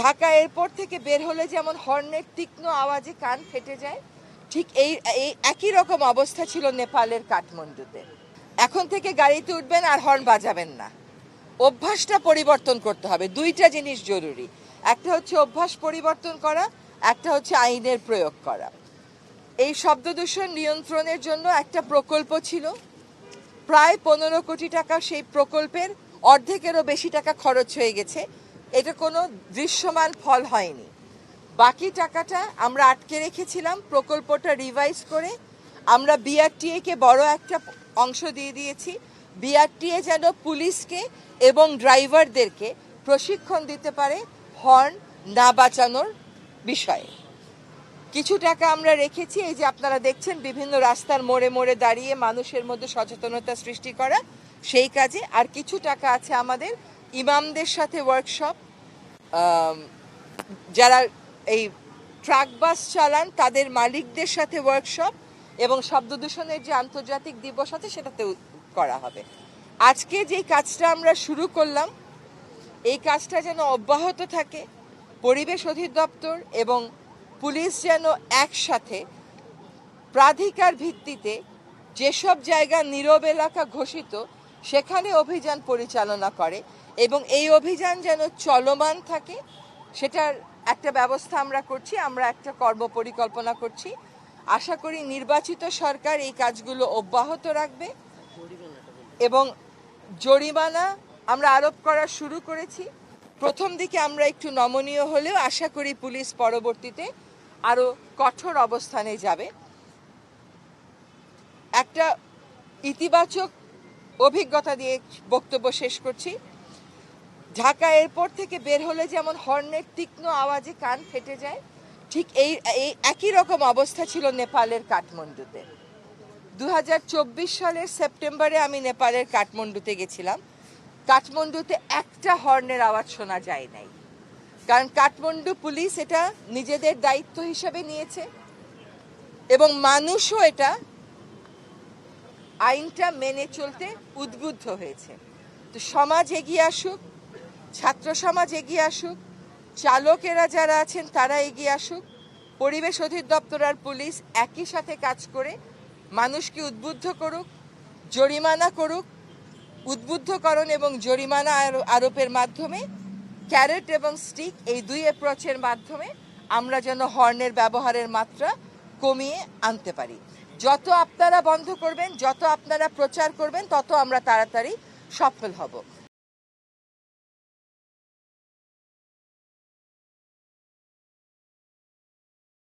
Dhaka airport থেকে বের হলে যেমন হর্নের তীক্ষ্ণ আওয়াজে কান ফেটে যায়, ঠিক এই একই রকম অবস্থা ছিল নেপালের কাঠমান্ডুতে। এখন থেকে গাড়িতে উঠবেন আর হর্ন বাজাবেন না। অভ্যাসটা পরিবর্তন করতে হবে। দুইটা জিনিস জরুরি, একটা হচ্ছে অভ্যাস পরিবর্তন করা, একটা হচ্ছে আইনের প্রয়োগ করা। এই শব্দ দূষণ নিয়ন্ত্রণের জন্য একটা প্রকল্প ছিল, প্রায় 15 কোটি টাকা। সেই প্রকল্পের অর্ধেকেরও বেশি টাকা খরচ হয়ে গেছে, এটা কোনো দৃশ্যমান ফল হয়নি। বাকি টাকাটা আমরা আটকে রেখেছিলাম। প্রকল্পটা রিভাইজ করে আমরা বিআরটিএ কে বড় একটা অংশ দিয়ে দিয়েছি। বিআরটিএ যেন পুলিশকে এবং ড্রাইভারদেরকে প্রশিক্ষণ দিতে পারে হর্ন না বাঁচানোর বিষয়ে। কিছু টাকা আমরা রেখেছি, এই যে আপনারা দেখছেন বিভিন্ন রাস্তার মোড়ে মোড়ে দাঁড়িয়ে মানুষের মধ্যে সচেতনতা সৃষ্টি করা, সেই কাজে। আর কিছু টাকা আছে আমাদের ইমামদের সাথে ওয়ার্কশপ, যারা এই ট্রাক বাস চালান তাদের মালিকদের সাথে ওয়ার্কশপ, এবং শব্দ দূষণের যে আন্তর্জাতিক দিবস আছে সেটাতেও করা হবে। আজকে যে কাজটা আমরা শুরু করলাম, এই কাজটা যেন অব্যাহত থাকে। পরিবেশ অধিদপ্তর এবং পুলিশ যেন একসাথে প্রাধিকার ভিত্তিতে যেসব জায়গা নীরব এলাকা ঘোষিত সেখানে অভিযান পরিচালনা করে, এবং এই অভিযান যেন চলমান থাকে, সেটার একটা ব্যবস্থা আমরা করছি। আমরা একটা কর্মপরিকল্পনা করছি। আশা করি নির্বাচিত সরকার এই কাজগুলো অব্যাহত রাখবে, এবং জরিমানা আমরা আরোপ করা শুরু করেছি। প্রথম দিকে আমরা একটু নমনীয় হলেও আশা করি পুলিশ পরবর্তীতে আরো কঠোর অবস্থানে যাবে। একটা ইতিবাচক অভিজ্ঞতা দিয়ে বক্তব্য শেষ করছি। ঢাকা এয়ারপোর্ট থেকে বের হলে যেমন হর্নের তীক্ষ্ণ আওয়াজে কান ফেটে যায়, ঠিক এই একই রকম অবস্থা ছিল নেপালের কাঠমান্ডুতে। 2024 সালের সেপ্টেম্বরে আমি নেপালের কাঠমান্ডুতে গেছিলাম। কাঠমান্ডুতে একটা হর্নের আওয়াজ শোনা যায় নাই, কারণ কাঠমান্ডু পুলিশ এটা নিজেদের দায়িত্ব হিসেবে নিয়েছে, এবং মানুষও এটা আইনটা মেনে চলতে উদ্বুদ্ধ হয়েছে। তো সমাজ এগিয়ে আসুক, ছাত্র সমাজ এগিয়ে আসুক, চালকেরা যারা আছেন তারা এগিয়ে আসুক, পরিবেশ অধিদপ্তর আর পুলিশ একই সাথে কাজ করে মানুষকে উদ্বুদ্ধ করুক, জরিমানা করুক। উদ্বুদ্ধকরণ এবং জরিমানা আরোপের মাধ্যমে, ক্যারেট এবং স্টিক, এই দুই অ্যাপ্রোচের মাধ্যমে আমরা যেন হর্নের ব্যবহারের মাত্রা কমিয়ে আনতে পারি। যত আপনারা বন্ধ করবেন, যত আপনারা প্রচার করবেন, তত আমরা তাড়াতাড়ি সফল হব।